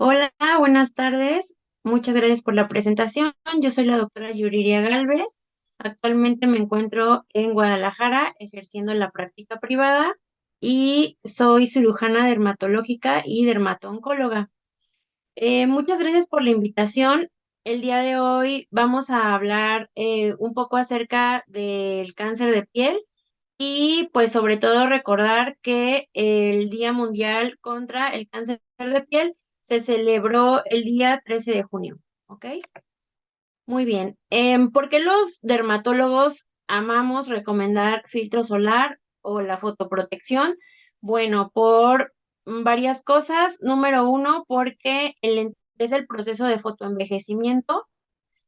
Hola, buenas tardes. Muchas gracias por la presentación. Yo soy la doctora Yuriria Galvez. Actualmente me encuentro en Guadalajara ejerciendo la práctica privada y soy cirujana dermatológica y dermatooncóloga. Muchas gracias por la invitación. El día de hoy vamos a hablar un poco acerca del cáncer de piel y pues sobre todo recordar que el Día Mundial contra el Cáncer de Piel se celebró el día 13 de junio, ¿ok? Muy bien. ¿Por qué los dermatólogos amamos recomendar filtro solar o la fotoprotección? Bueno, por varias cosas. Número uno, porque es el proceso de fotoenvejecimiento,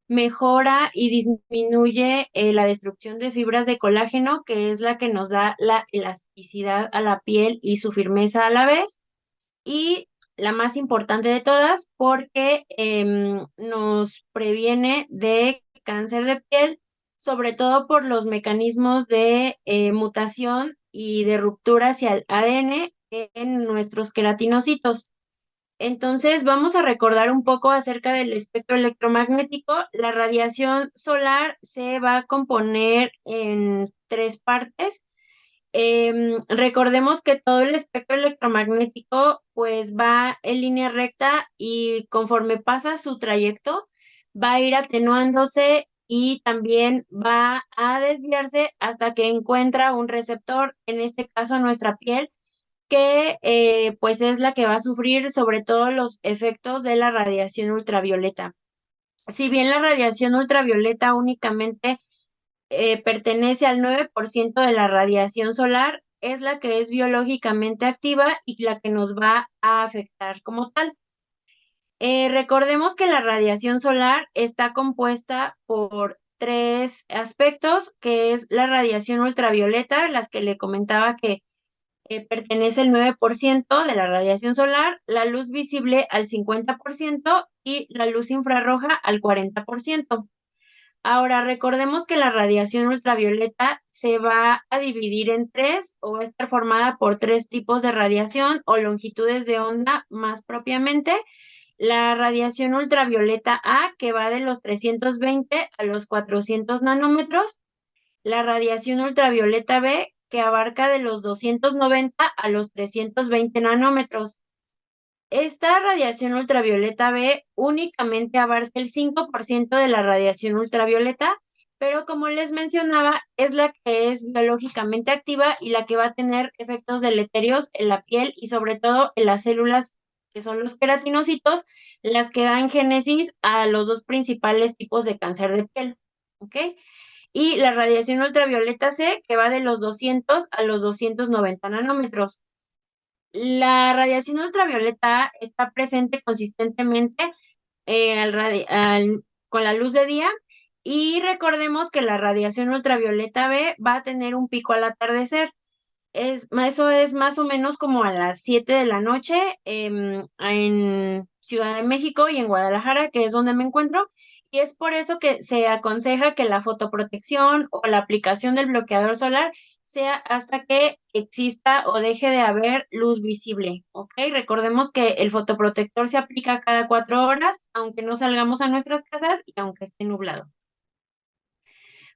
mejora y disminuye la destrucción de fibras de colágeno, que es la que nos da la elasticidad a la piel y su firmeza a la vez. Y la más importante de todas, porque nos previene de cáncer de piel, sobre todo por los mecanismos de mutación y de ruptura hacia el ADN en nuestros queratinocitos. Entonces, vamos a recordar un poco acerca del espectro electromagnético. La radiación solar se va a componer en tres partes. Recordemos que todo el espectro electromagnético pues va en línea recta y conforme pasa su trayecto va a ir atenuándose y también va a desviarse hasta que encuentra un receptor, en este caso nuestra piel, que pues es la que va a sufrir sobre todo los efectos de la radiación ultravioleta. Si bien la radiación ultravioleta únicamente pertenece al 9% de la radiación solar, es la que es biológicamente activa y la que nos va a afectar como tal. Recordemos que la radiación solar está compuesta por tres aspectos, que es la radiación ultravioleta, las que le comentaba que pertenece el 9% de la radiación solar, la luz visible al 50% y la luz infrarroja al 40%. Ahora, recordemos que la radiación ultravioleta se va a dividir en tres o va a estar formada por tres tipos de radiación o longitudes de onda más propiamente. La radiación ultravioleta A, que va de los 320 a los 400 nanómetros, la radiación ultravioleta B, que abarca de los 290 a los 320 nanómetros. Esta radiación ultravioleta B únicamente abarca el 5% de la radiación ultravioleta, pero como les mencionaba, es la que es biológicamente activa y la que va a tener efectos deleterios en la piel y sobre todo en las células que son los queratinocitos, las que dan génesis a los dos principales tipos de cáncer de piel. ¿Ok? Y la radiación ultravioleta C, que va de los 200 a los 290 nanómetros. La radiación ultravioleta está presente consistentemente con la luz de día y recordemos que la radiación ultravioleta B va a tener un pico al atardecer. Eso es más o menos como a las 7 de la noche en Ciudad de México y en Guadalajara, que es donde me encuentro. Y es por eso que se aconseja que la fotoprotección o la aplicación del bloqueador solar sea hasta que exista o deje de haber luz visible, ¿ok? Recordemos que el fotoprotector se aplica cada 4 horas, aunque no salgamos a nuestras casas y aunque esté nublado.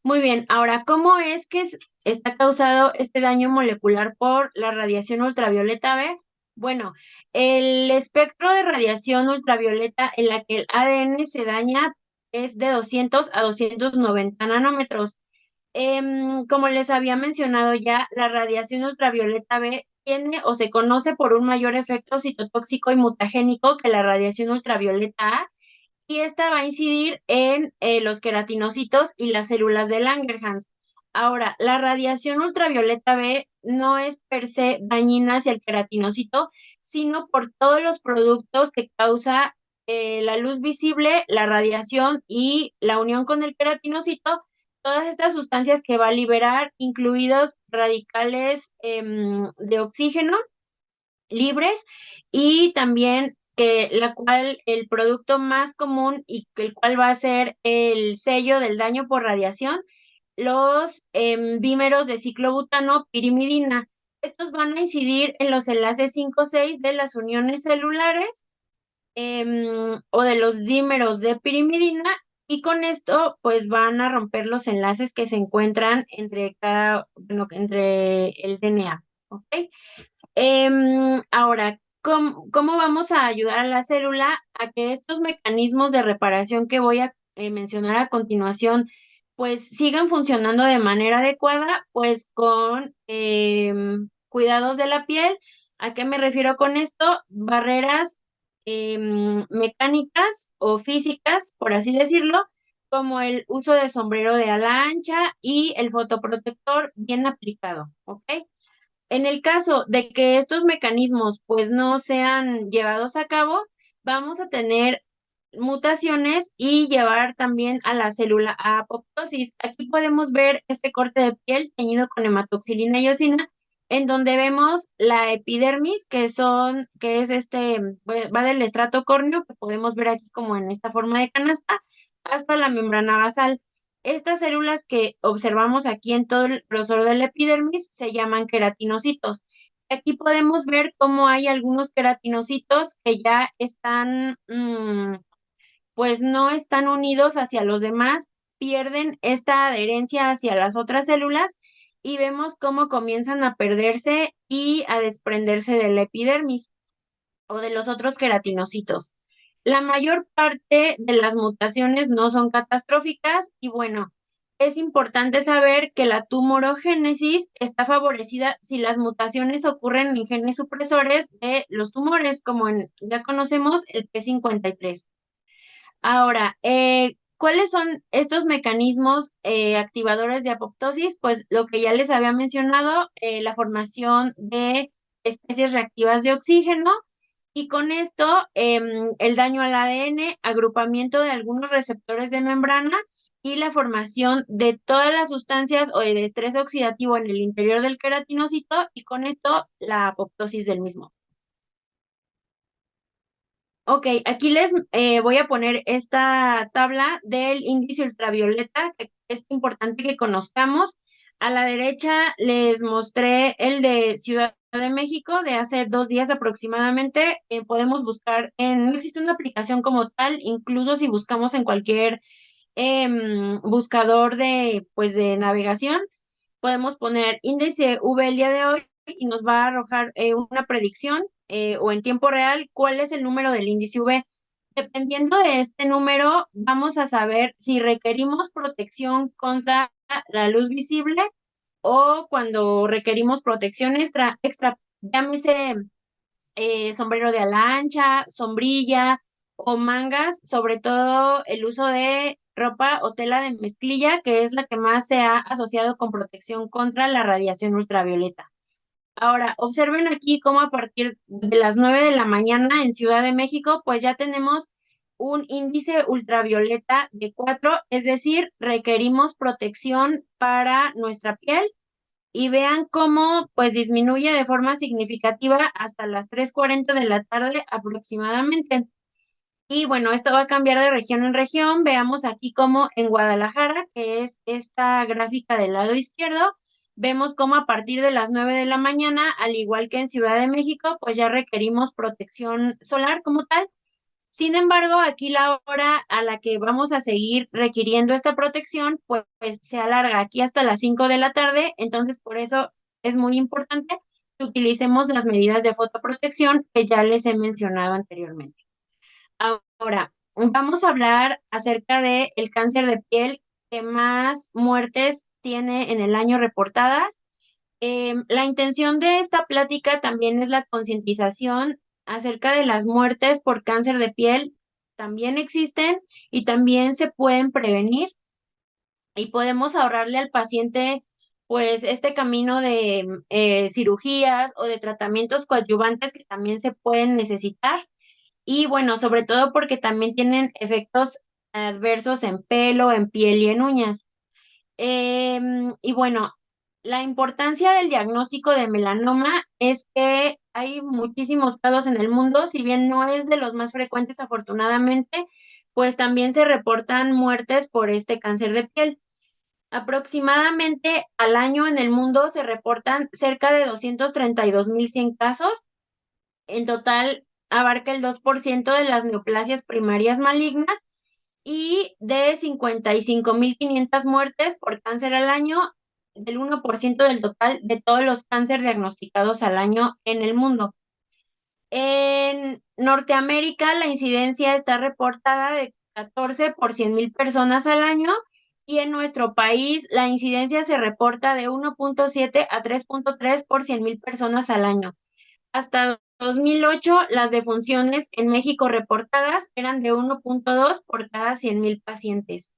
Muy bien, ahora, ¿cómo es que está causado este daño molecular por la radiación ultravioleta B? Bueno, el espectro de radiación ultravioleta en la que el ADN se daña es de 200 a 290 nanómetros. Como les había mencionado ya, la radiación ultravioleta B tiene o se conoce por un mayor efecto citotóxico y mutagénico que la radiación ultravioleta A, y esta va a incidir en los queratinocitos y las células de Langerhans. Ahora, la radiación ultravioleta B no es per se dañina hacia el queratinocito, sino por todos los productos que causa la luz visible, la radiación y la unión con el queratinocito, todas estas sustancias que va a liberar, incluidos radicales de oxígeno libres, y también que la cual el producto más común y el cual va a ser el sello del daño por radiación, los dímeros de ciclobutano pirimidina. Estos van a incidir en los enlaces 5-6 de las uniones celulares o de los dímeros de pirimidina, y con esto pues van a romper los enlaces que se encuentran entre bueno, entre el DNA, ¿ok? Ahora, ¿cómo vamos a ayudar a la célula a que estos mecanismos de reparación que voy a mencionar a continuación, pues sigan funcionando de manera adecuada? Pues con cuidados de la piel. ¿A qué me refiero con esto? Barreras mecánicas o físicas, por así decirlo, como el uso de sombrero de ala ancha y el fotoprotector bien aplicado, ¿ok? En el caso de que estos mecanismos pues no sean llevados a cabo, vamos a tener mutaciones y llevar también a la célula a apoptosis. Aquí podemos ver este corte de piel teñido con hematoxilina y eosina, en donde vemos la epidermis, que es va del estrato córneo, que podemos ver aquí como en esta forma de canasta, hasta la membrana basal. Estas células que observamos aquí en todo el grosor de la epidermis se llaman queratinocitos. Aquí podemos ver cómo hay algunos queratinocitos que ya están, pues no están unidos hacia los demás, pierden esta adherencia hacia las otras células y vemos cómo comienzan a perderse y a desprenderse de la epidermis o de los otros queratinocitos. La mayor parte de las mutaciones no son catastróficas y bueno, es importante saber que la tumorogénesis está favorecida si las mutaciones ocurren en genes supresores de los tumores, como ya conocemos el P53. Ahora, ¿cuáles son estos mecanismos activadores de apoptosis? Pues lo que ya les había mencionado, la formación de especies reactivas de oxígeno, y con esto el daño al ADN, agrupamiento de algunos receptores de membrana y la formación de todas las sustancias o de estrés oxidativo en el interior del queratinocito, y con esto la apoptosis del mismo. Ok, aquí les voy a poner esta tabla del índice ultravioleta, que es importante que conozcamos. A la derecha les mostré el de Ciudad de México de hace 2 días aproximadamente. Podemos buscar no existe una aplicación como tal, incluso si buscamos en cualquier buscador pues, de navegación, podemos poner índice V el día de hoy y nos va a arrojar una predicción o en tiempo real cuál es el número del índice V. Dependiendo de este número, vamos a saber si requerimos protección contra la luz visible o cuando requerimos protección extra, llámese sombrero de ala ancha, sombrilla o mangas, sobre todo el uso de ropa o tela de mezclilla, que es la que más se ha asociado con protección contra la radiación ultravioleta. Ahora, observen aquí cómo a partir de las 9 de la mañana en Ciudad de México, pues ya tenemos un índice ultravioleta de 4, es decir, requerimos protección para nuestra piel, y vean cómo pues disminuye de forma significativa hasta las 3:40 de la tarde aproximadamente. Y bueno, esto va a cambiar de región en región. Veamos aquí cómo en Guadalajara, que es esta gráfica del lado izquierdo, vemos cómo a partir de las 9 de la mañana, al igual que en Ciudad de México, pues ya requerimos protección solar como tal. Sin embargo, aquí la hora a la que vamos a seguir requiriendo esta protección, pues se alarga aquí hasta las 5 de la tarde, entonces por eso es muy importante que utilicemos las medidas de fotoprotección que ya les he mencionado anteriormente. Ahora, vamos a hablar acerca del cáncer de piel que más muertes tiene en el año reportadas. La intención de esta plática también es la concientización acerca de las muertes por cáncer de piel. También existen y también se pueden prevenir, y podemos ahorrarle al paciente pues este camino de cirugías o de tratamientos coadyuvantes que también se pueden necesitar. Y bueno, sobre todo porque también tienen efectos adversos en pelo, en piel y en uñas. Y bueno, la importancia del diagnóstico de melanoma es que hay muchísimos casos en el mundo, si bien no es de los más frecuentes afortunadamente, pues también se reportan muertes por este cáncer de piel. Aproximadamente al año en el mundo se reportan cerca de 232,100 casos. En total abarca el 2% de las neoplasias primarias malignas y de 55.500 muertes por cáncer al año, del 1% del total de todos los cánceres diagnosticados al año en el mundo. En Norteamérica, la incidencia está reportada de 14 por 100.000 personas al año y en nuestro país la incidencia se reporta de 1.7 a 3.3 por 100.000 personas al año. Hasta 2008, las defunciones en México reportadas eran de 1.2 por cada 100.000 pacientes.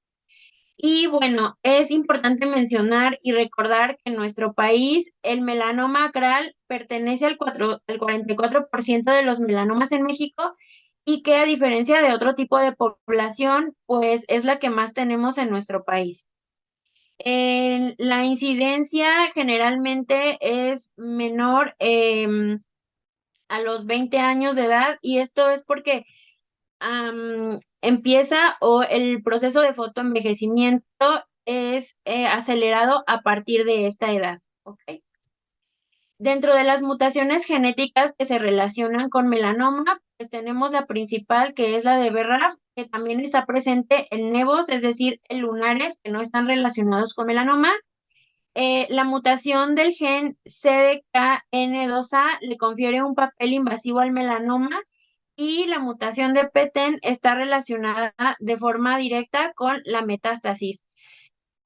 Y bueno, es importante mencionar y recordar que en nuestro país el melanoma acral pertenece al 44% de los melanomas en México y que a diferencia de otro tipo de población, pues es la que más tenemos en nuestro país. La incidencia generalmente es menor a los 20 años de edad y esto es porque empieza o el proceso de fotoenvejecimiento es acelerado a partir de esta edad, ¿ok? Dentro de las mutaciones genéticas que se relacionan con melanoma, pues tenemos la principal que es la de BRAF, que también está presente en nevos, es decir, en lunares que no están relacionados con melanoma. La mutación del gen CDKN2A le confiere un papel invasivo al melanoma y la mutación de PTEN está relacionada de forma directa con la metástasis.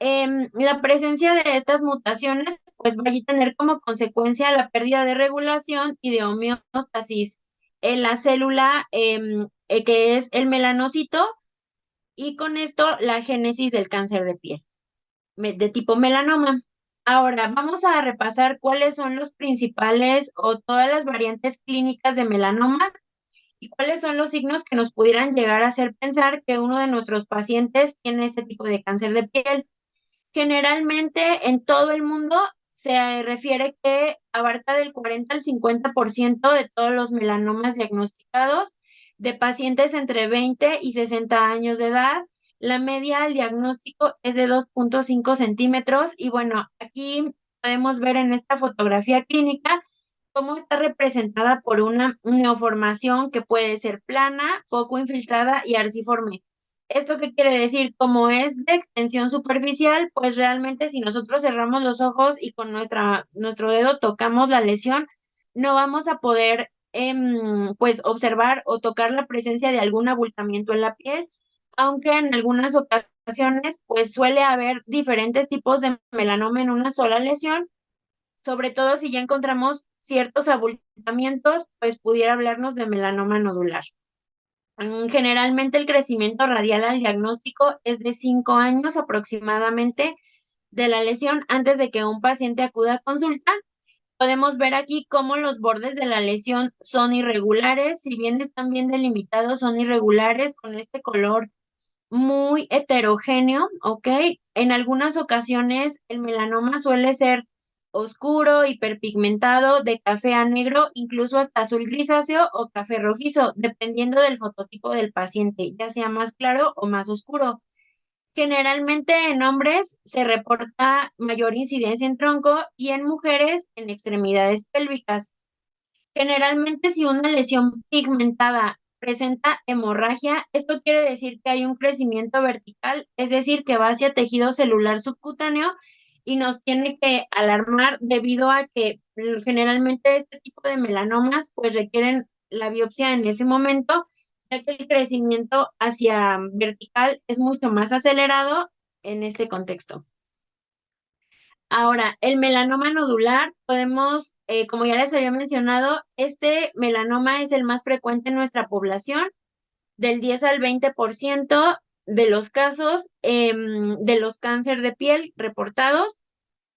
La presencia de estas mutaciones pues va a tener como consecuencia la pérdida de regulación y de homeostasis en la célula que es el melanocito y con esto la génesis del cáncer de piel de tipo melanoma. Ahora, vamos a repasar cuáles son los principales o todas las variantes clínicas de melanoma y cuáles son los signos que nos pudieran llegar a hacer pensar que uno de nuestros pacientes tiene este tipo de cáncer de piel. Generalmente en todo el mundo se refiere que abarca del 40 al 50% de todos los melanomas diagnosticados de pacientes entre 20 y 60 años de edad. La media al diagnóstico es de 2.5 centímetros y bueno, aquí podemos ver en esta fotografía clínica cómo está representada por una neoformación que puede ser plana, poco infiltrada y arciforme. ¿Esto qué quiere decir? Como es de extensión superficial, pues realmente si nosotros cerramos los ojos y con nuestro dedo tocamos la lesión, no vamos a poder pues observar o tocar la presencia de algún abultamiento en la piel, aunque en algunas ocasiones pues suele haber diferentes tipos de melanoma en una sola lesión, sobre todo si ya encontramos ciertos abultamientos, pues pudiera hablarnos de melanoma nodular. Generalmente el crecimiento radial al diagnóstico es de 5 años aproximadamente de la lesión antes de que un paciente acuda a consulta. Podemos ver aquí cómo los bordes de la lesión son irregulares, si bien están bien delimitados, son irregulares con este color muy heterogéneo, ¿ok? En algunas ocasiones el melanoma suele ser oscuro, hiperpigmentado, de café a negro, incluso hasta azul grisáceo o café rojizo, dependiendo del fototipo del paciente, ya sea más claro o más oscuro. Generalmente en hombres se reporta mayor incidencia en tronco y en mujeres en extremidades pélvicas. Generalmente, si una lesión pigmentada presenta hemorragia, esto quiere decir que hay un crecimiento vertical, es decir, que va hacia tejido celular subcutáneo y nos tiene que alarmar debido a que generalmente este tipo de melanomas pues requieren la biopsia en ese momento, ya que el crecimiento hacia vertical es mucho más acelerado en este contexto. Ahora, el melanoma nodular, podemos, como ya les había mencionado, este melanoma es el más frecuente en nuestra población, del 10 al 20% de los casos de los cáncer de piel reportados.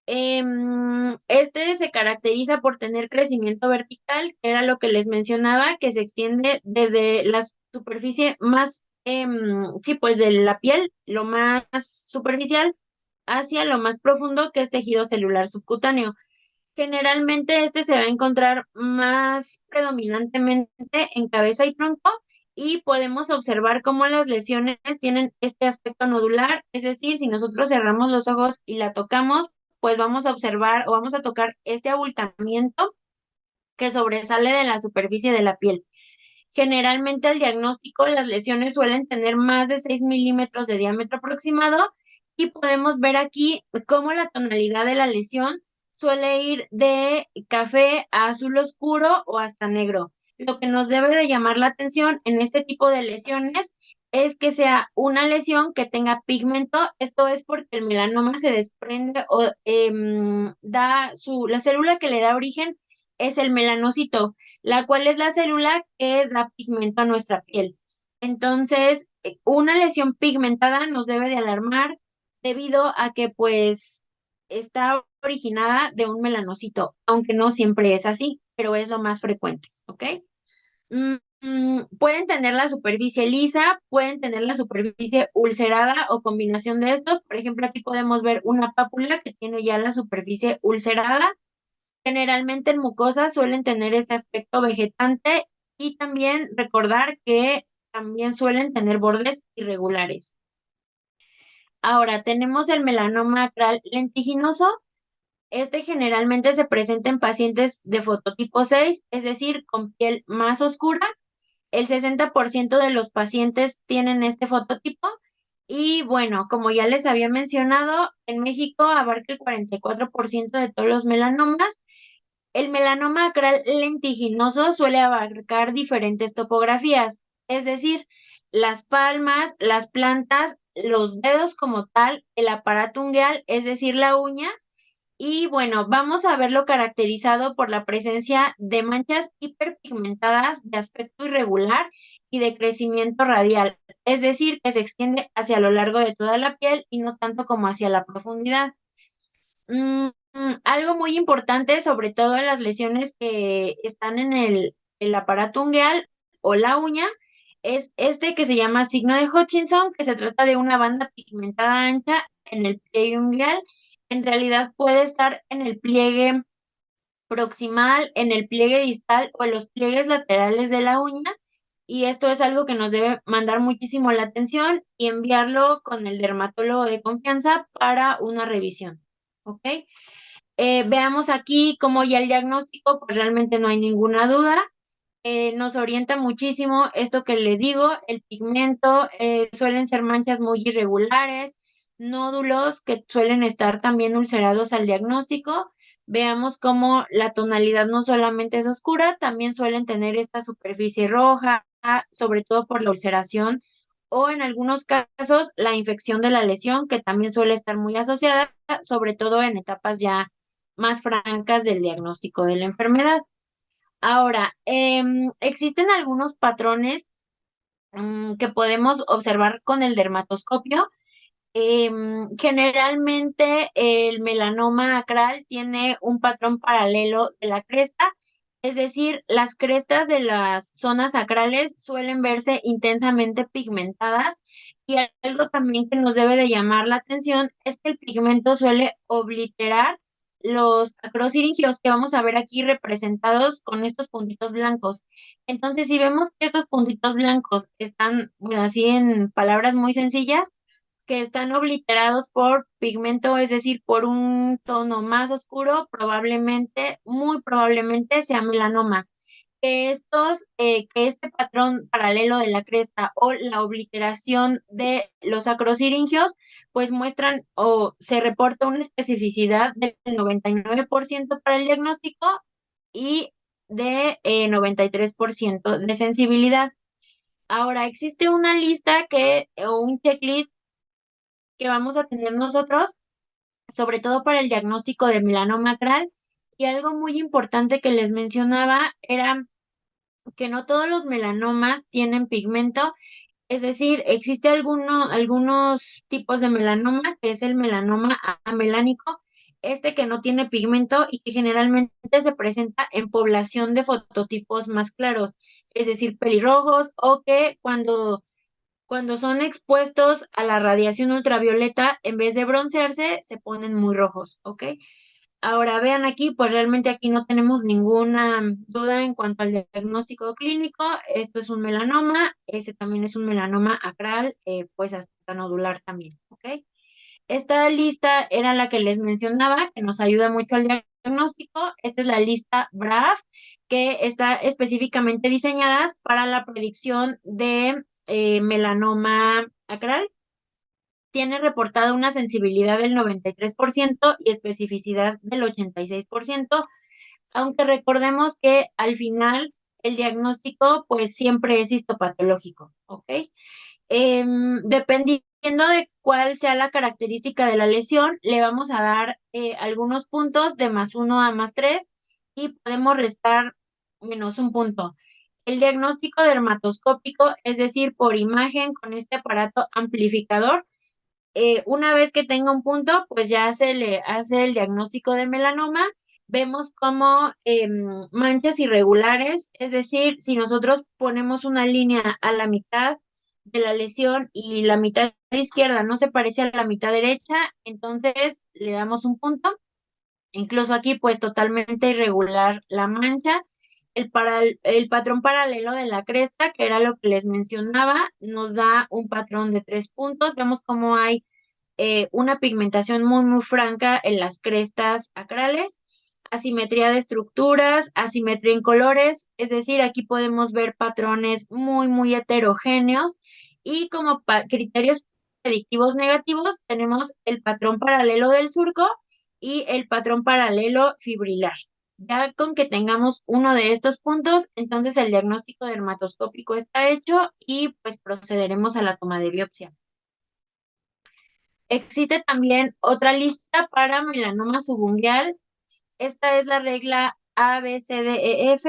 Este se caracteriza por tener crecimiento vertical, que era lo que les mencionaba, que se extiende desde la superficie más, sí, pues de la piel, lo más superficial, hacia lo más profundo, que es tejido celular subcutáneo. Generalmente este se va a encontrar más predominantemente en cabeza y tronco y podemos observar cómo las lesiones tienen este aspecto nodular, es decir, si nosotros cerramos los ojos y la tocamos, pues vamos a observar o vamos a tocar este abultamiento que sobresale de la superficie de la piel. Generalmente al diagnóstico las lesiones suelen tener más de 6 milímetros de diámetro aproximado y podemos ver aquí cómo la tonalidad de la lesión suele ir de café a azul oscuro o hasta negro. Lo que nos debe de llamar la atención en este tipo de lesiones es que sea una lesión que tenga pigmento. Esto es porque el melanoma se desprende o la célula que le da origen es el melanocito, la cual es la célula que da pigmento a nuestra piel. Entonces, una lesión pigmentada nos debe de alarmar debido a que pues está originada de un melanocito, aunque no siempre es así, pero es lo más frecuente, ¿ok? Pueden tener la superficie lisa, pueden tener la superficie ulcerada o combinación de estos. Por ejemplo, aquí podemos ver una pápula que tiene ya la superficie ulcerada. Generalmente en mucosas suelen tener este aspecto vegetante y también recordar que también suelen tener bordes irregulares. Ahora, tenemos el melanoma acral lentiginoso. Este generalmente se presenta en pacientes de fototipo 6, es decir, con piel más oscura. El 60% de los pacientes tienen este fototipo. Y bueno, como ya les había mencionado, en México abarca el 44% de todos los melanomas. El melanoma acral lentiginoso suele abarcar diferentes topografías, es decir, las palmas, las plantas, los dedos como tal, el aparato ungueal, es decir, la uña. Y bueno, vamos a verlo caracterizado por la presencia de manchas hiperpigmentadas de aspecto irregular y de crecimiento radial, es decir, que se extiende hacia lo largo de toda la piel y no tanto como hacia la profundidad. Algo muy importante, sobre todo en las lesiones que están en el aparato ungueal o la uña, es este que se llama signo de Hutchinson, que se trata de una banda pigmentada ancha en el pliegue ungueal. En realidad puede estar en el pliegue proximal, en el pliegue distal o en los pliegues laterales de la uña. Y esto es algo que nos debe mandar muchísimo la atención y enviarlo con el dermatólogo de confianza para una revisión. ¿Ok? Veamos aquí cómo ya el diagnóstico, pues realmente no hay ninguna duda. Nos orienta muchísimo esto que les digo, el pigmento, suelen ser manchas muy irregulares, nódulos que suelen estar también ulcerados al diagnóstico. Veamos cómo la tonalidad no solamente es oscura, también suelen tener esta superficie roja, sobre todo por la ulceración o en algunos casos la infección de la lesión, que también suele estar muy asociada, sobre todo en etapas ya más francas del diagnóstico de la enfermedad. Ahora, existen algunos patrones que podemos observar con el dermatoscopio. Generalmente el melanoma acral tiene un patrón paralelo de la cresta, es decir, las crestas de las zonas acrales suelen verse intensamente pigmentadas y algo también que nos debe de llamar la atención es que el pigmento suele obliterar los acrosiringios que vamos a ver aquí representados con estos puntitos blancos. Entonces, si vemos que estos puntitos blancos están, bueno, así en palabras muy sencillas, que están obliterados por pigmento, es decir, por un tono más oscuro, probablemente, muy probablemente sea melanoma. Que este patrón paralelo de la cresta o la obliteración de los acrosiringios, pues muestran o se reporta una especificidad del 99% para el diagnóstico y de 93% de sensibilidad. Ahora, existe una lista o un checklist que vamos a tener nosotros, sobre todo para el diagnóstico de melanoma acral. Y algo muy importante que les mencionaba era que no todos los melanomas tienen pigmento, es decir, existe algunos tipos de melanoma, que es el melanoma amelánico, este que no tiene pigmento y que generalmente se presenta en población de fototipos más claros, es decir, pelirrojos o que cuando son expuestos a la radiación ultravioleta, en vez de broncearse, se ponen muy rojos, ¿ok? Ahora vean aquí, pues realmente aquí no tenemos ninguna duda en cuanto al diagnóstico clínico. Esto es un melanoma, ese también es un melanoma acral, pues hasta nodular también, ¿ok? Esta lista era la que les mencionaba, que nos ayuda mucho al diagnóstico. Esta es la lista BRAF, que está específicamente diseñadas para la predicción de melanoma acral. Tiene reportada una sensibilidad del 93% y especificidad del 86%, aunque recordemos que al final el diagnóstico pues siempre es histopatológico, ¿ok? Dependiendo de cuál sea la característica de la lesión, le vamos a dar algunos puntos de +1 a +3 y podemos restar -1 punto. El diagnóstico dermatoscópico, es decir, por imagen con este aparato amplificador, una vez que tenga un punto, pues ya se le hace el diagnóstico de melanoma. Vemos como manchas irregulares, es decir, si nosotros ponemos una línea a la mitad de la lesión y la mitad izquierda no se parece a la mitad derecha, entonces le damos un punto. Incluso aquí, pues totalmente irregular la mancha. El patrón paralelo de la cresta, que era lo que les mencionaba, nos da un patrón de 3 puntos. Vemos cómo hay una pigmentación muy, muy franca en las crestas acrales, asimetría de estructuras, asimetría en colores, es decir, aquí podemos ver patrones muy, muy heterogéneos y como criterios predictivos negativos tenemos el patrón paralelo del surco y el patrón paralelo fibrilar. Ya con que tengamos uno de estos puntos, entonces el diagnóstico dermatoscópico está hecho y pues procederemos a la toma de biopsia. Existe también otra lista para melanoma subungual. Esta es la regla ABCDEF.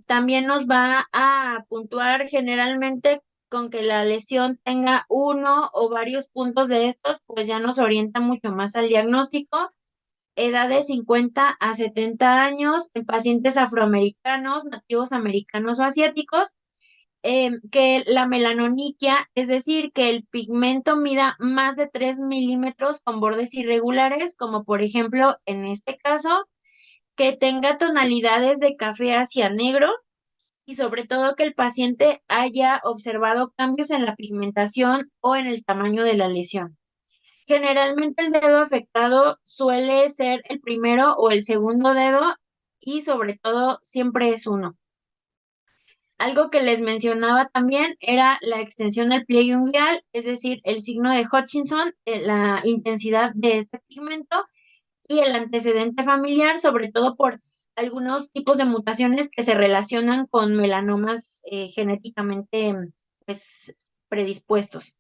También nos va a puntuar generalmente con que la lesión tenga uno o varios puntos de estos, pues ya nos orienta mucho más al diagnóstico. Edad de 50 a 70 años en pacientes afroamericanos, nativos americanos o asiáticos, que la melanoniquia, es decir, que el pigmento mida más de 3 milímetros con bordes irregulares, como por ejemplo en este caso, que tenga tonalidades de café hacia negro y sobre todo que el paciente haya observado cambios en la pigmentación o en el tamaño de la lesión. Generalmente el dedo afectado suele ser el primero o el segundo dedo y sobre todo siempre es uno. Algo que les mencionaba también era la extensión del pliegue unguial, es decir, el signo de Hutchinson, la intensidad de este pigmento y el antecedente familiar, sobre todo por algunos tipos de mutaciones que se relacionan con melanomas genéticamente pues, predispuestos.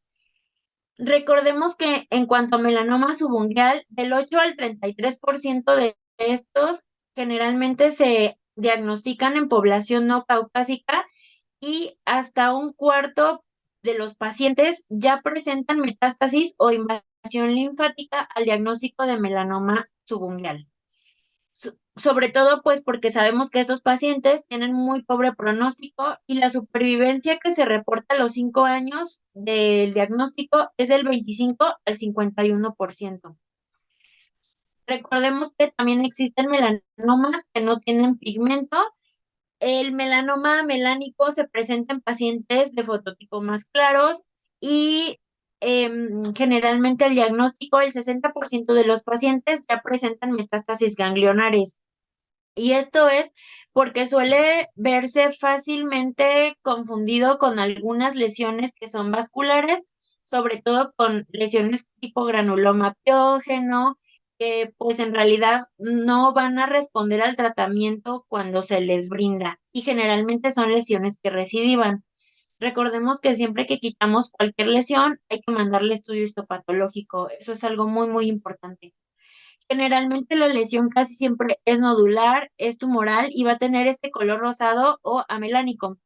Recordemos que en cuanto a melanoma subungual, del 8 al 33% de estos generalmente se diagnostican en población no caucásica y hasta un cuarto de los pacientes ya presentan metástasis o invasión linfática al diagnóstico de melanoma subungual. Sobre todo, pues, porque sabemos que estos pacientes tienen muy pobre pronóstico y la supervivencia que se reporta a los 5 años del diagnóstico es del 25 al 51%. Recordemos que también existen melanomas que no tienen pigmento. El melanoma melánico se presenta en pacientes de fototipo más claros y generalmente el diagnóstico, el 60% de los pacientes ya presentan metástasis ganglionares. Y esto es porque suele verse fácilmente confundido con algunas lesiones que son vasculares, sobre todo con lesiones tipo granuloma piógeno, que pues en realidad no van a responder al tratamiento cuando se les brinda y generalmente son lesiones que recidivan. Recordemos que siempre que quitamos cualquier lesión hay que mandarle estudio histopatológico. Eso es algo muy, muy importante. Generalmente la lesión casi siempre es nodular, es tumoral y va a tener este color rosado o amelánico.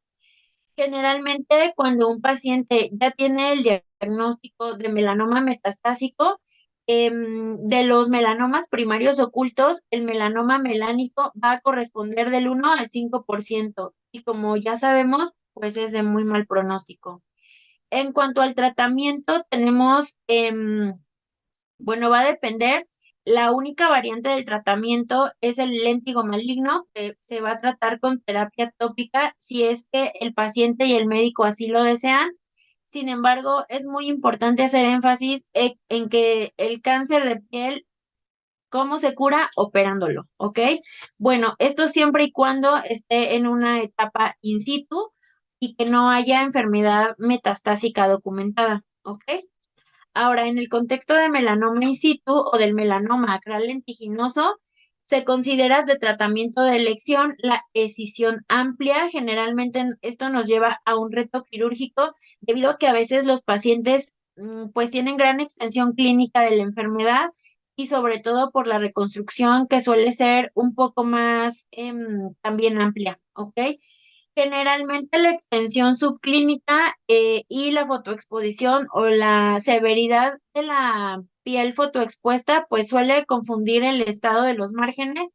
Generalmente cuando un paciente ya tiene el diagnóstico de melanoma metastásico, de los melanomas primarios ocultos, el melanoma melánico va a corresponder del 1 al 5% y como ya sabemos, pues es de muy mal pronóstico. En cuanto al tratamiento, tenemos bueno, va a depender. La única variante del tratamiento es el léntigo maligno, que se va a tratar con terapia tópica si es que el paciente y el médico así lo desean. Sin embargo, es muy importante hacer énfasis en que el cáncer de piel ¿Cómo se cura? Operándolo, ¿ok? Bueno, esto siempre y cuando esté en una etapa in situ y que no haya enfermedad metastásica documentada, ¿ok? Ahora, en el contexto de melanoma in situ o del melanoma acral lentiginoso, se considera de tratamiento de elección la escisión amplia. Generalmente esto nos lleva a un reto quirúrgico debido a que a veces los pacientes pues tienen gran extensión clínica de la enfermedad y sobre todo por la reconstrucción que suele ser un poco más también amplia, ¿ok? Generalmente la extensión subclínica y la fotoexposición o la severidad de la piel fotoexpuesta pues suele confundir el estado de los márgenes.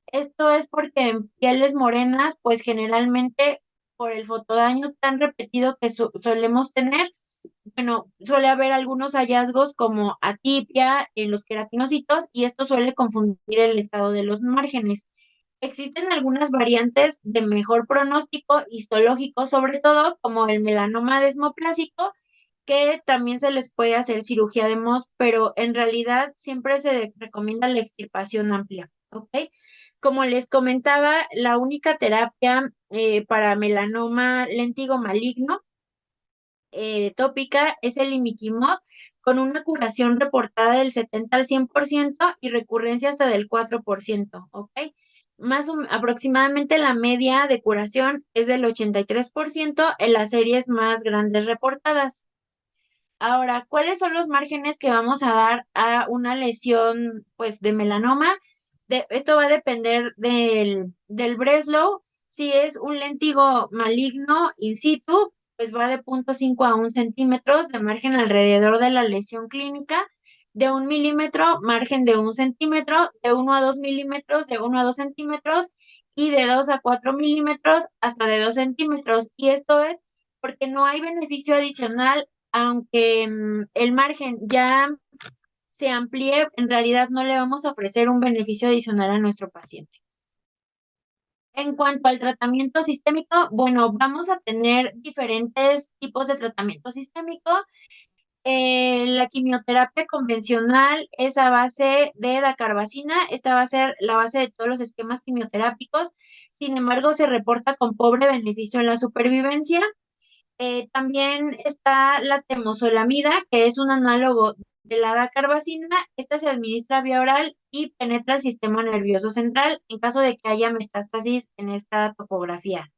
Esto es porque en pieles morenas pues generalmente por el fotodaño tan repetido que solemos tener, bueno, suele haber algunos hallazgos como atipia en los queratinocitos y esto suele confundir el estado de los márgenes. Existen algunas variantes de mejor pronóstico histológico, sobre todo como el melanoma desmoplásico, que también se les puede hacer cirugía de Mohs, pero en realidad siempre se recomienda la extirpación amplia, ¿ok? Como les comentaba, la única terapia para melanoma léntigo maligno tópica es el imiquimod, con una curación reportada del 70 al 100% y recurrencia hasta del 4%, ¿ok? Aproximadamente la media de curación es del 83% en las series más grandes reportadas. Ahora, ¿cuáles son los márgenes que vamos a dar a una lesión, pues, de melanoma? Esto va a depender del Breslow. Si es un léntigo maligno in situ, pues va de 0,5 a 1 centímetros de margen alrededor de la lesión clínica, de 1 milímetro, margen de 1 centímetro, de 1 a 2 milímetros, de 1 a 2 centímetros, y de 2 a 4 milímetros hasta de 2 centímetros. Y esto es porque no hay beneficio adicional aunque el margen ya se amplíe, en realidad no le vamos a ofrecer un beneficio adicional a nuestro paciente. En cuanto al tratamiento sistémico, bueno, vamos a tener diferentes tipos de tratamiento sistémico. La quimioterapia convencional es a base de dacarbazina. Esta va a ser la base de todos los esquemas quimioterápicos. Sin embargo, se reporta con pobre beneficio en la supervivencia. También está la temozolamida, que es un análogo de la dacarbazina. Esta se administra vía oral y penetra el sistema nervioso central en caso de que haya metástasis en esta topografía.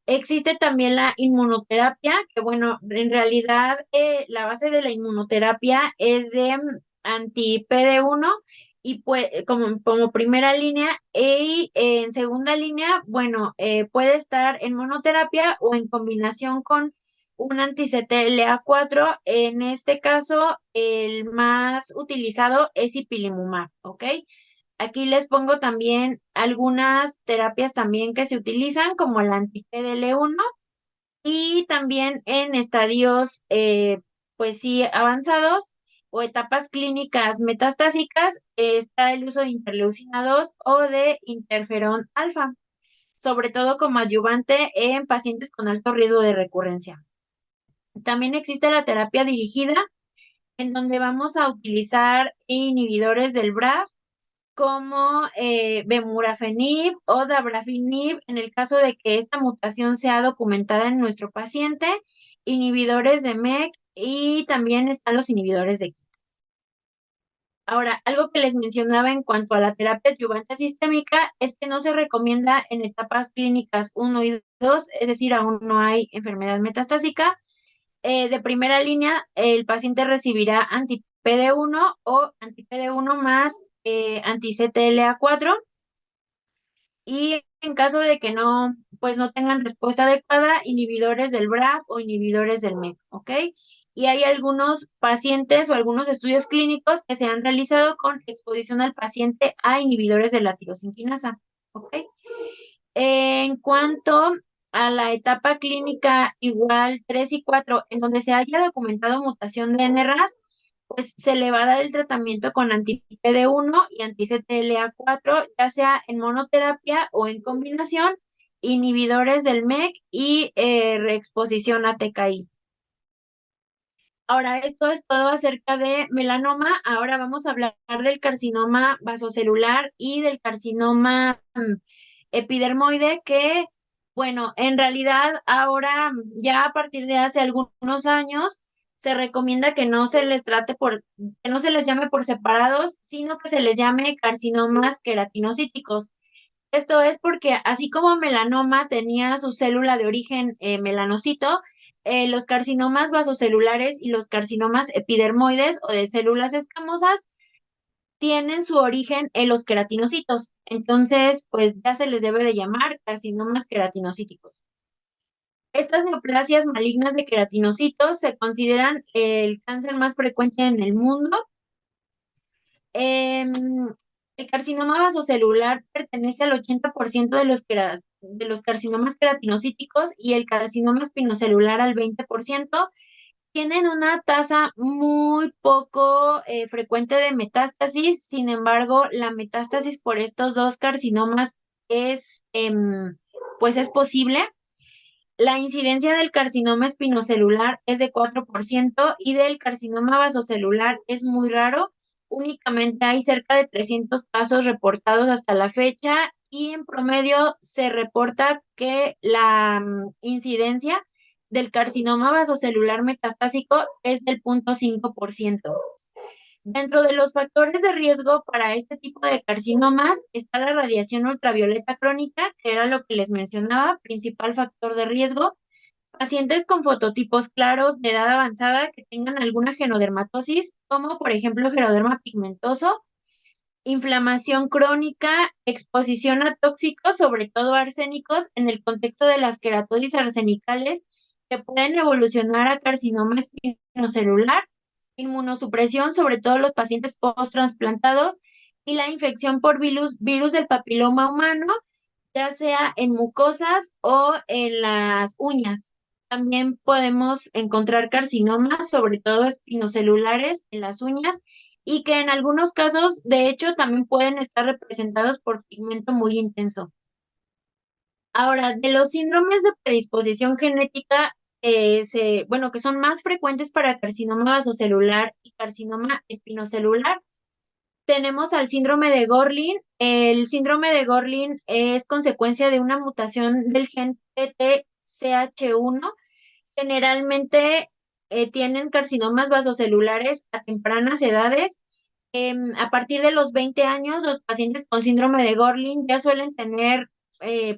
Existe también la inmunoterapia, que bueno, en realidad la base de la inmunoterapia es de anti-PD1 y pues como primera línea y en segunda línea, bueno, puede estar en monoterapia o en combinación con un anti-CTLA4. En este caso, el más utilizado es ipilimumab, ¿ok? Aquí les pongo también algunas terapias también que se utilizan, como la anti-PDL1 y también en estadios, pues sí, avanzados o etapas clínicas metastásicas, está el uso de interleucina 2 o de interferón alfa, sobre todo como adyuvante en pacientes con alto riesgo de recurrencia. También existe la terapia dirigida, en donde vamos a utilizar inhibidores del BRAF como bemurafenib o dabrafenib en el caso de que esta mutación sea documentada en nuestro paciente, inhibidores de MEK y también están los inhibidores de KIT. Ahora, algo que les mencionaba en cuanto a la terapia adyuvante sistémica es que no se recomienda en etapas clínicas 1 y 2, es decir, aún no hay enfermedad metastásica. De primera línea, el paciente recibirá anti-PD1 o anti-PD1 más anti-CTLA4 y en caso de que no, pues no tengan respuesta adecuada, inhibidores del BRAF o inhibidores del MEK, ¿ok? Y hay algunos pacientes o algunos estudios clínicos que se han realizado con exposición al paciente a inhibidores de la tirosinquinasa, ¿ok? En cuanto a la etapa clínica igual 3 y 4, en donde se haya documentado mutación de NRAS, pues se le va a dar el tratamiento con anti-PD1 y anti-CTLA4, ya sea en monoterapia o en combinación, inhibidores del MEK y reexposición a TKI. Ahora, esto es todo acerca de melanoma. Ahora vamos a hablar del carcinoma vasocelular y del carcinoma epidermoide, que, bueno, en realidad ahora ya a partir de hace algunos años se recomienda que no se les trate que no se les llame por separados, sino que se les llame carcinomas queratinocíticos. Esto es porque así como melanoma tenía su célula de origen melanocito, los carcinomas vasocelulares y los carcinomas epidermoides o de células escamosas tienen su origen en los queratinocitos. Entonces, pues ya se les debe de llamar carcinomas queratinocíticos. Estas neoplasias malignas de queratinocitos se consideran el cáncer más frecuente en el mundo. Em, el carcinoma vasocelular pertenece al 80% de los carcinomas queratinocíticos y el carcinoma espinocelular al 20%. Tienen una tasa muy poco frecuente de metástasis. Sin embargo, la metástasis por estos dos carcinomas es, pues es posible. La incidencia del carcinoma espinocelular es de 4% y del carcinoma vasocelular es muy raro. Únicamente hay cerca de 300 casos reportados hasta la fecha y en promedio se reporta que la incidencia del carcinoma vasocelular metastásico es del 0.5%. Dentro de los factores de riesgo para este tipo de carcinomas está la radiación ultravioleta crónica, que era lo que les mencionaba, principal factor de riesgo. Pacientes con fototipos claros de edad avanzada que tengan alguna genodermatosis, como por ejemplo geroderma pigmentoso, inflamación crónica, exposición a tóxicos, sobre todo arsénicos, en el contexto de las queratosis arsenicales, que pueden evolucionar a carcinoma espinocelular, inmunosupresión, sobre todo los pacientes post-transplantados, y la infección por virus del papiloma humano, ya sea en mucosas o en las uñas. También podemos encontrar carcinomas, sobre todo espinocelulares, en las uñas y que en algunos casos, de hecho, también pueden estar representados por pigmento muy intenso. Ahora, de los síndromes de predisposición genética, bueno, que son más frecuentes para carcinoma vasocelular y carcinoma espinocelular, tenemos al síndrome de Gorlin. El síndrome de Gorlin es consecuencia de una mutación del gen PTCH1. Generalmente tienen carcinomas vasocelulares a tempranas edades. A partir de los 20 años, los pacientes con síndrome de Gorlin ya suelen tener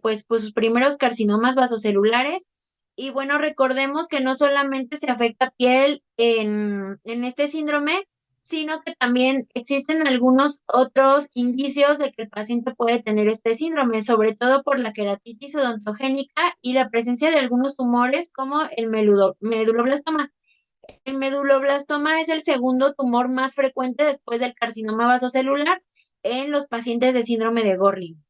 pues sus primeros carcinomas vasocelulares. Y bueno, recordemos que no solamente se afecta piel en este síndrome, sino que también existen algunos otros indicios de que el paciente puede tener este síndrome, sobre todo por la queratitis odontogénica y la presencia de algunos tumores como el meduloblastoma. El meduloblastoma es el segundo tumor más frecuente después del carcinoma vasocelular en los pacientes de síndrome de Gorlin.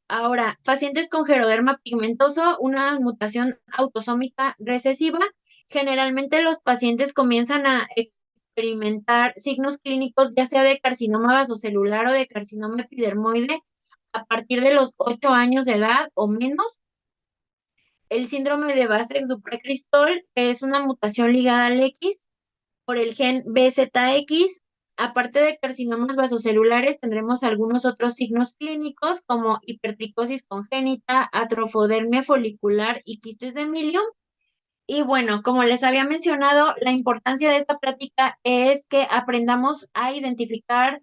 Ahora, pacientes con geroderma pigmentoso, una mutación autosómica recesiva, generalmente los pacientes comienzan a experimentar signos clínicos ya sea de carcinoma vasocelular o de carcinoma epidermoide a partir de los 8 años de edad o menos. El síndrome de Basel-Dupré-Cristol es una mutación ligada al X por el gen BZX. Aparte de carcinomas vasocelulares, tendremos algunos otros signos clínicos como hipertricosis congénita, atrofodermia folicular y quistes de Milium. Y bueno, como les había mencionado, la importancia de esta plática es que aprendamos a identificar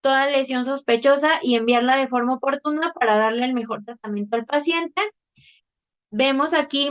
toda lesión sospechosa y enviarla de forma oportuna para darle el mejor tratamiento al paciente. Vemos aquí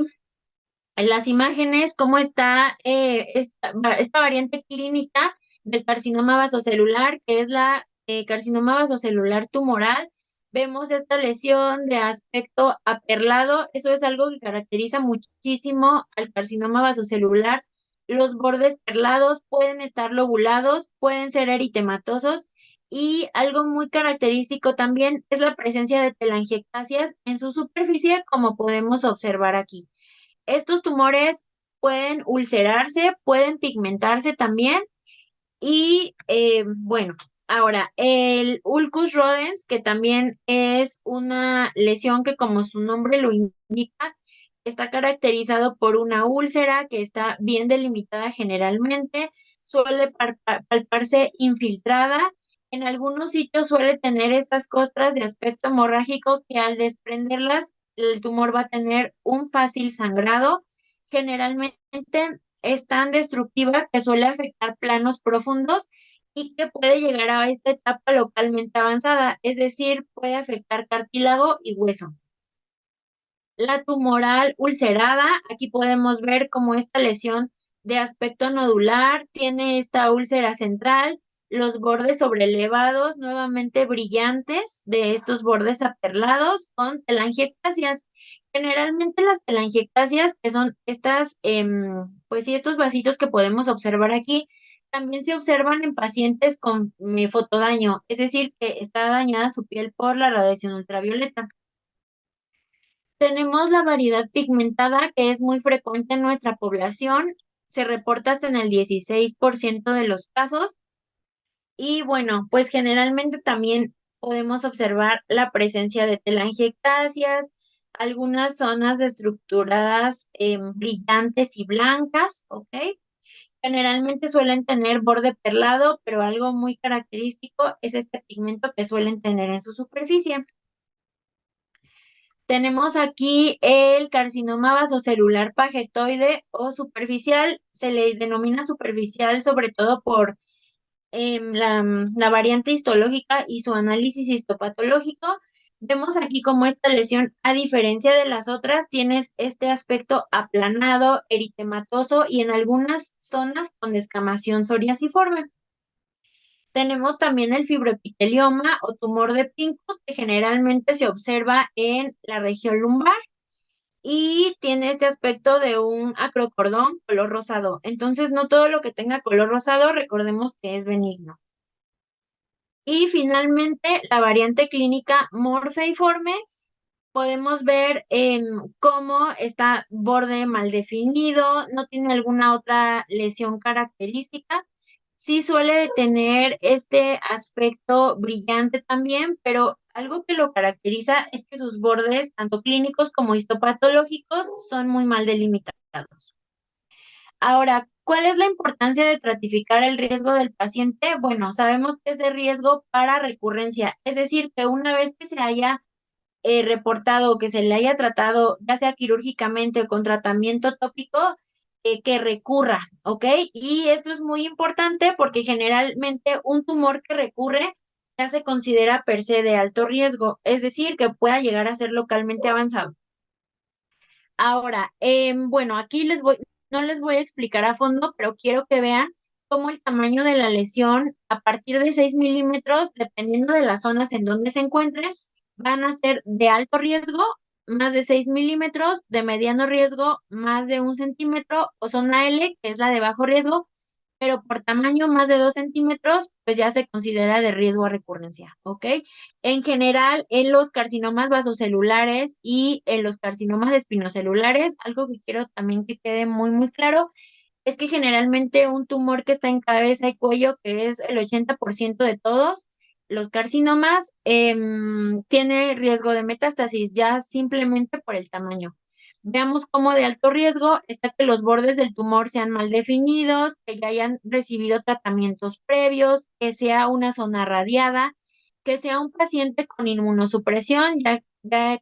en las imágenes cómo está esta variante clínica del carcinoma vasocelular, que es la carcinoma vasocelular tumoral. Vemos esta lesión de aspecto aperlado. Eso es algo que caracteriza muchísimo al carcinoma vasocelular. Los bordes perlados pueden estar lobulados, pueden ser eritematosos y algo muy característico también es la presencia de telangiectasias en su superficie, como podemos observar aquí. Estos tumores pueden ulcerarse, pueden pigmentarse también y bueno, ahora el ulcus rodens, que también es una lesión que como su nombre lo indica, está caracterizado por una úlcera que está bien delimitada generalmente, suele palparse infiltrada. En algunos sitios suele tener estas costras de aspecto hemorrágico que al desprenderlas, el tumor va a tener un fácil sangrado. Generalmente es tan destructiva que suele afectar planos profundos y que puede llegar a esta etapa localmente avanzada, es decir, puede afectar cartílago y hueso. La tumoral ulcerada, aquí podemos ver cómo esta lesión de aspecto nodular tiene esta úlcera central, los bordes sobreelevados, nuevamente brillantes, de estos bordes aperlados con telangiectasias. Generalmente las telangiectasias, que son estas, pues sí, estos vasitos que podemos observar aquí, también se observan en pacientes con fotodaño, es decir, que está dañada su piel por la radiación ultravioleta. Tenemos la variedad pigmentada, que es muy frecuente en nuestra población, se reporta hasta en el 16% de los casos. Y bueno, pues generalmente también podemos observar la presencia de telangiectasias, algunas zonas estructuradas brillantes y blancas, ¿ok? Generalmente suelen tener borde perlado, pero algo muy característico es este pigmento que suelen tener en su superficie. Tenemos aquí el carcinoma vasocelular pagetoide o superficial. Se le denomina superficial sobre todo por la variante histológica y su análisis histopatológico. Vemos aquí como esta lesión, a diferencia de las otras, tiene este aspecto aplanado, eritematoso y en algunas zonas con descamación psoriasiforme. Tenemos también el fibroepitelioma o tumor de Pincus, que generalmente se observa en la región lumbar y tiene este aspecto de un acrocordón color rosado. Entonces, no todo lo que tenga color rosado, recordemos que es benigno. Y finalmente, la variante clínica morfeiforme, podemos ver cómo está borde mal definido, no tiene alguna otra lesión característica. Sí suele tener este aspecto brillante también, pero algo que lo caracteriza es que sus bordes, tanto clínicos como histopatológicos, son muy mal delimitados. Ahora, ¿cuál es la importancia de estratificar el riesgo del paciente? Bueno, sabemos que es de riesgo para recurrencia, es decir, que una vez que se haya reportado o que se le haya tratado, ya sea quirúrgicamente o con tratamiento tópico, que recurra, ¿ok? Y esto es muy importante porque generalmente un tumor que recurre ya se considera per se de alto riesgo, es decir, que pueda llegar a ser localmente avanzado. Ahora, bueno, aquí no les voy a explicar a fondo, pero quiero que vean cómo el tamaño de la lesión a partir de 6 milímetros, dependiendo de las zonas en donde se encuentren, van a ser de alto riesgo, más de 6 milímetros, de mediano riesgo, más de 1 centímetro, o zona L, que es la de bajo riesgo, pero por tamaño más de 2 centímetros, pues ya se considera de riesgo a recurrencia, ¿ok? En general, en los carcinomas vasocelulares y en los carcinomas espinocelulares, algo que quiero también que quede muy, muy claro, es que generalmente un tumor que está en cabeza y cuello, que es el 80% de todos los carcinomas, tiene riesgo de metástasis ya simplemente por el tamaño. Veamos cómo de alto riesgo está que los bordes del tumor sean mal definidos, que ya hayan recibido tratamientos previos, que sea una zona radiada, que sea un paciente con inmunosupresión, ya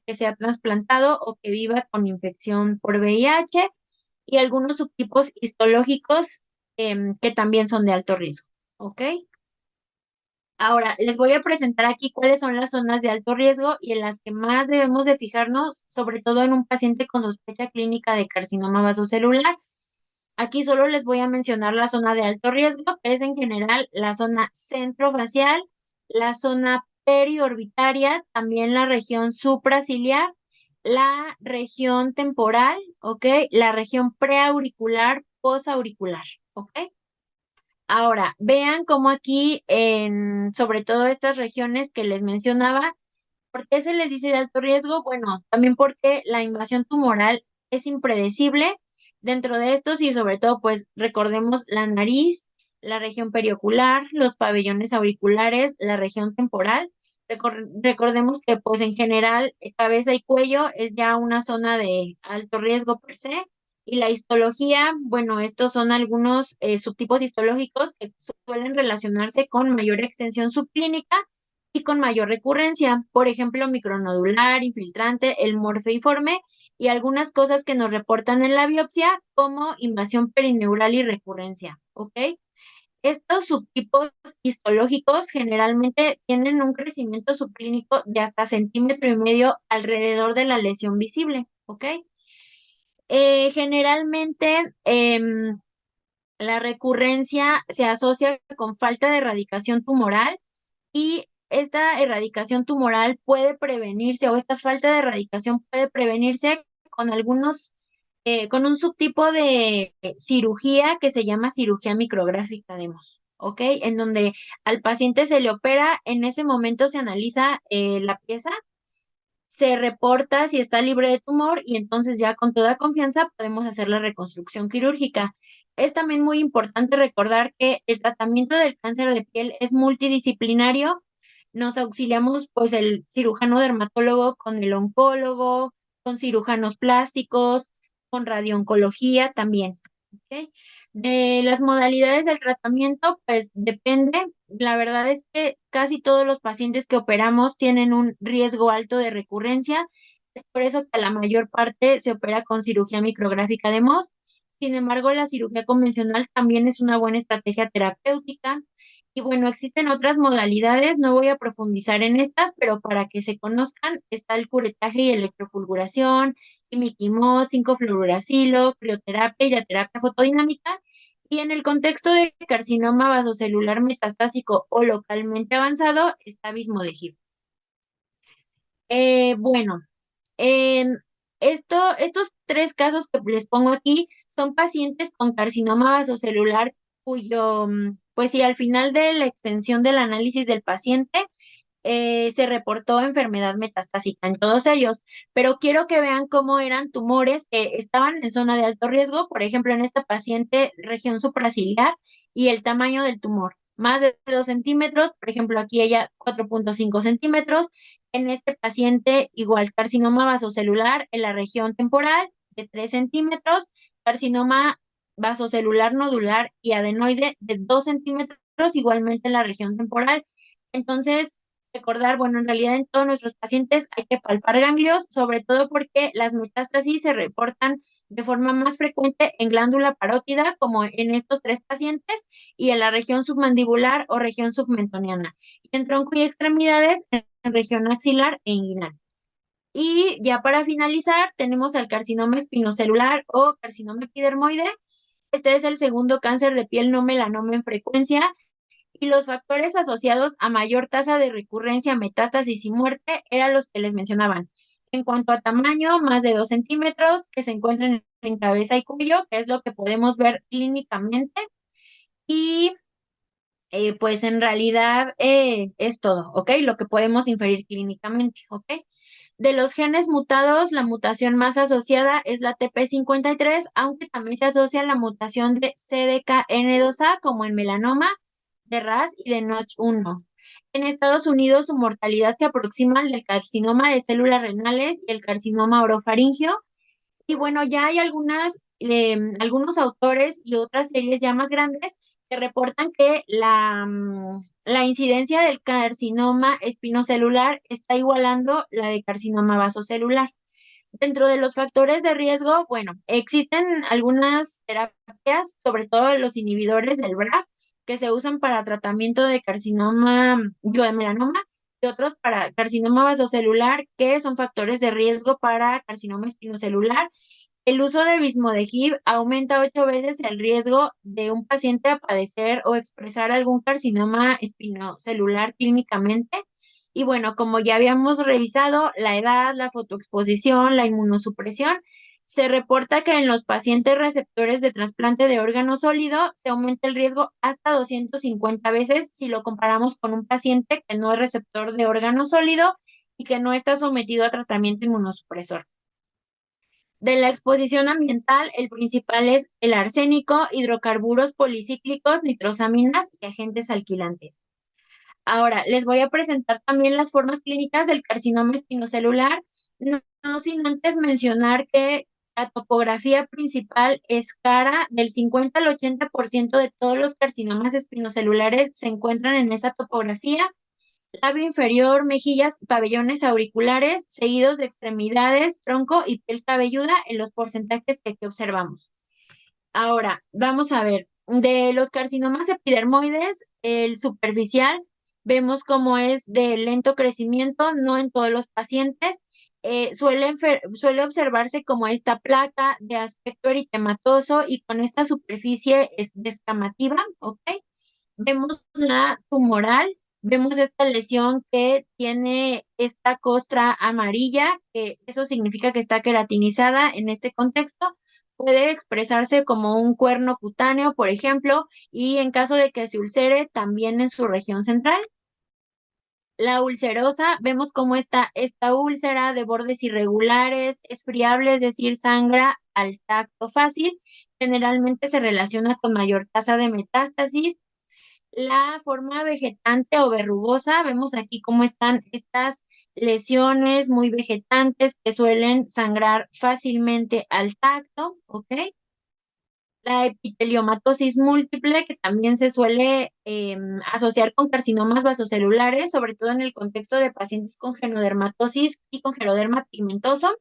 que sea trasplantado o que viva con infección por VIH y algunos subtipos histológicos que también son de alto riesgo. ¿Ok? Ahora, les voy a presentar aquí cuáles son las zonas de alto riesgo y en las que más debemos de fijarnos, sobre todo en un paciente con sospecha clínica de carcinoma vasocelular. Aquí solo les voy a mencionar la zona de alto riesgo, que es en general la zona centrofacial, la zona periorbitaria, también la región supraciliar, la región temporal, ¿ok? La región preauricular, posauricular, ¿ok? Ahora, vean cómo aquí, sobre todo estas regiones que les mencionaba, ¿por qué se les dice de alto riesgo? Bueno, también porque la invasión tumoral es impredecible. Dentro de estos y sobre todo, pues recordemos la nariz, la región periocular, los pabellones auriculares, la región temporal. Recordemos que pues en general cabeza y cuello es ya una zona de alto riesgo per se. Y la histología, bueno, estos son algunos subtipos histológicos que suelen relacionarse con mayor extensión subclínica y con mayor recurrencia. Por ejemplo, micronodular, infiltrante, el morfeiforme y algunas cosas que nos reportan en la biopsia como invasión perineural y recurrencia, ¿ok? Estos subtipos histológicos generalmente tienen un crecimiento subclínico de hasta centímetro y medio alrededor de la lesión visible, ¿ok? Generalmente la recurrencia se asocia con falta de erradicación tumoral y esta erradicación tumoral puede prevenirse o esta falta de erradicación puede prevenirse con con un subtipo de cirugía que se llama cirugía micrográfica de Mohs, ¿ok? En donde al paciente se le opera, en ese momento se analiza la pieza, se reporta si está libre de tumor y entonces ya con toda confianza podemos hacer la reconstrucción quirúrgica. Es también muy importante recordar que el tratamiento del cáncer de piel es multidisciplinario. Nos auxiliamos pues el cirujano dermatólogo con el oncólogo, con cirujanos plásticos, con radiooncología también. ¿Ok? De las modalidades del tratamiento, pues depende. La verdad es que casi todos los pacientes que operamos tienen un riesgo alto de recurrencia. Es por eso que la mayor parte se opera con cirugía micrográfica de Mohs. Sin embargo, la cirugía convencional también es una buena estrategia terapéutica. Y bueno, existen otras modalidades, no voy a profundizar en estas, pero para que se conozcan, está el curetaje y electrofulguración, imiquimod, 5-fluoruracilo, crioterapia y la terapia fotodinámica. Y en el contexto de carcinoma vasocelular metastásico o localmente avanzado, está Vismodegib. Bueno, em, estos tres casos que les pongo aquí son pacientes con carcinoma vasocelular cuyo, pues sí, al final de la extensión del análisis del paciente, se reportó enfermedad metastásica en todos ellos, pero quiero que vean cómo eran tumores que estaban en zona de alto riesgo, por ejemplo, en esta paciente, región supraciliar y el tamaño del tumor, más de 2 centímetros, por ejemplo, aquí ella 4.5 centímetros, en este paciente igual carcinoma vasocelular en la región temporal de 3 centímetros, carcinoma vasocelular nodular y adenoide de 2 centímetros, igualmente en la región temporal. Entonces, recordar, bueno, en realidad en todos nuestros pacientes hay que palpar ganglios, sobre todo porque las metástasis se reportan de forma más frecuente en glándula parótida, como en estos tres pacientes, y en la región submandibular o región submentoniana, y en tronco y extremidades en región axilar e inguinal. Y ya para finalizar, tenemos el carcinoma espinocelular o carcinoma epidermoide. Este es el segundo cáncer de piel no melanoma en frecuencia y los factores asociados a mayor tasa de recurrencia, metástasis y muerte eran los que les mencionaban. En cuanto a tamaño, más de 2 centímetros, que se encuentran en cabeza y cuello, que es lo que podemos ver clínicamente. Y pues en realidad es todo, ¿ok? Lo que podemos inferir clínicamente, ¿ok? De los genes mutados, la mutación más asociada es la TP53, aunque también se asocia a la mutación de CDKN2A, como en melanoma, de RAS y de Notch1. En Estados Unidos, su mortalidad se aproxima al del carcinoma de células renales y el carcinoma orofaringio. Y bueno, ya hay algunos autores y otras series ya más grandes que reportan que la incidencia del carcinoma espinocelular está igualando la de carcinoma vasocelular. Dentro de los factores de riesgo, bueno, existen algunas terapias, sobre todo los inhibidores del BRAF, que se usan para tratamiento de carcinoma, digo, de melanoma, y otros para carcinoma vasocelular, que son factores de riesgo para carcinoma espinocelular. El uso de Vismodegib aumenta 8 veces el riesgo de un paciente a padecer o expresar algún carcinoma espinocelular clínicamente. Y bueno, como ya habíamos revisado, la edad, la fotoexposición, la inmunosupresión, se reporta que en los pacientes receptores de trasplante de órgano sólido se aumenta el riesgo hasta 250 veces si lo comparamos con un paciente que no es receptor de órgano sólido y que no está sometido a tratamiento inmunosupresor. De la exposición ambiental, el principal es el arsénico, hidrocarburos policíclicos, nitrosaminas y agentes alquilantes. Ahora, les voy a presentar también las formas clínicas del carcinoma espinocelular, no sin antes mencionar que la topografía principal es cara, del 50 al 80% de todos los carcinomas espinocelulares se encuentran en esa topografía. Labio inferior, mejillas, pabellones auriculares, seguidos de extremidades, tronco y piel cabelluda en los porcentajes que aquí observamos. Ahora, vamos a ver, de los carcinomas epidermoides, el superficial, vemos cómo es de lento crecimiento, no en todos los pacientes. Suele observarse como esta placa de aspecto eritematoso y con esta superficie es descamativa, ¿ok? Vemos la tumoral, vemos esta lesión que tiene esta costra amarilla, que eso significa que está queratinizada en este contexto. Puede expresarse como un cuerno cutáneo, por ejemplo, y en caso de que se ulcere, también en su región central. La ulcerosa, vemos cómo está esta úlcera de bordes irregulares, es friable, es decir, sangra al tacto fácil. Generalmente se relaciona con mayor tasa de metástasis. La forma vegetante o verrugosa, vemos aquí cómo están estas lesiones muy vegetantes que suelen sangrar fácilmente al tacto, ¿ok? La epiteliomatosis múltiple, que también se suele asociar con carcinomas vasocelulares, sobre todo en el contexto de pacientes con genodermatosis y con geroderma pigmentoso.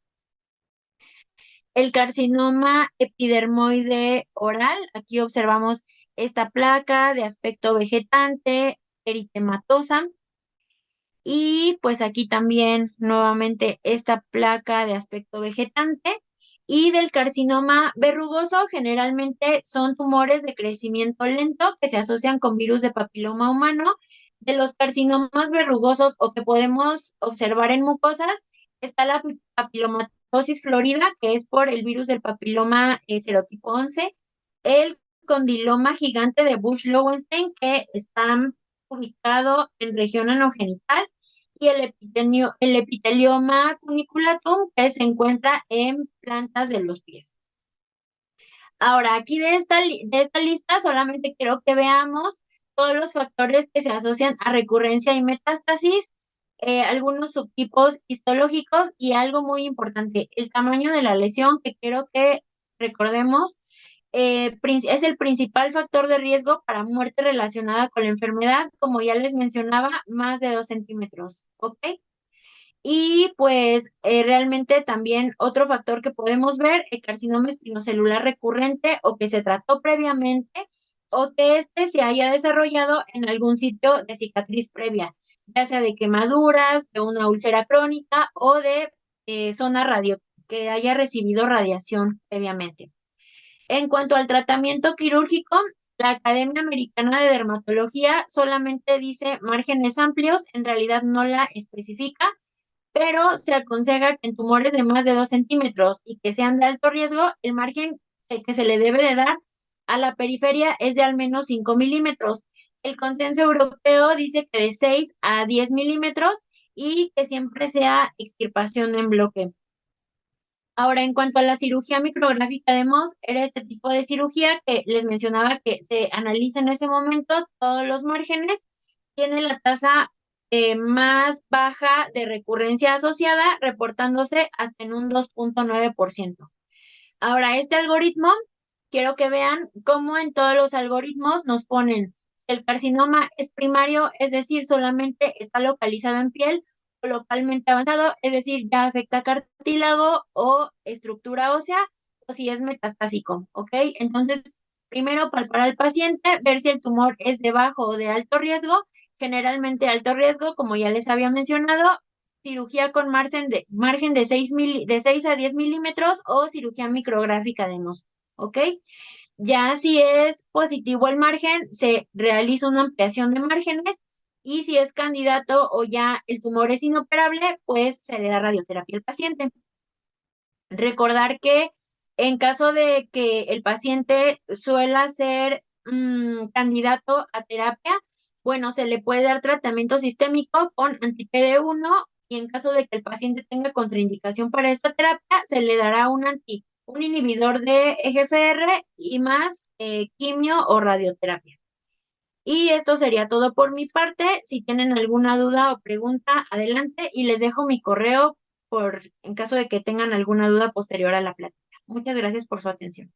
El carcinoma epidermoide oral, aquí observamos esta placa de aspecto vegetante, eritematosa. Y pues aquí también nuevamente esta placa de aspecto vegetante. Y del carcinoma verrugoso, generalmente son tumores de crecimiento lento que se asocian con virus de papiloma humano. De los carcinomas verrugosos o que podemos observar en mucosas, está la papilomatosis florida, que es por el virus del papiloma serotipo 11, el condiloma gigante de Bush-Lowenstein, que está ubicado en región anogenital, y el epitelioma cuniculatum, que se encuentra en plantas de los pies. Ahora, aquí de esta lista solamente quiero que veamos todos los factores que se asocian a recurrencia y metástasis, algunos subtipos histológicos y algo muy importante, el tamaño de la lesión, que quiero que recordemos, es el principal factor de riesgo para muerte relacionada con la enfermedad, como ya les mencionaba, más de 2 centímetros, ¿ok? Y pues realmente también otro factor que podemos ver, el carcinoma espinocelular recurrente o que se trató previamente o que este se haya desarrollado en algún sitio de cicatriz previa, ya sea de quemaduras, de una úlcera crónica o de zona radio, que haya recibido radiación previamente. En cuanto al tratamiento quirúrgico, la Academia Americana de Dermatología solamente dice márgenes amplios, en realidad no la especifica, pero se aconseja que en tumores de más de 2 centímetros y que sean de alto riesgo, el margen que se le debe de dar a la periferia es de al menos 5 milímetros. El consenso europeo dice que de 6 a 10 milímetros y que siempre sea extirpación en bloque. Ahora, en cuanto a la cirugía micrográfica de Mohs, era este tipo de cirugía que les mencionaba que se analiza en ese momento todos los márgenes, tiene la tasa más baja de recurrencia asociada, reportándose hasta en un 2.9%. Ahora, este algoritmo, quiero que vean cómo en todos los algoritmos nos ponen si el carcinoma es primario, es decir, solamente está localizado en piel, o localmente avanzado, es decir, ya afecta cartílago o estructura ósea, o si es metastásico, ¿ok? Entonces, primero palpar al paciente, ver si el tumor es de bajo o de alto riesgo, generalmente alto riesgo, como ya les había mencionado, cirugía con margen de 6 a 10 milímetros o cirugía micrográfica de Mohs, ¿ok? Ya si es positivo el margen, se realiza una ampliación de márgenes y si es candidato o ya el tumor es inoperable, pues se le da radioterapia al paciente. Recordar que en caso de que el paciente suela ser candidato a terapia, bueno, se le puede dar tratamiento sistémico con anti-PD1 y en caso de que el paciente tenga contraindicación para esta terapia, se le dará un inhibidor de EGFR y más quimio o radioterapia. Y esto sería todo por mi parte. Si tienen alguna duda o pregunta, adelante y les dejo mi correo en caso de que tengan alguna duda posterior a la plática. Muchas gracias por su atención.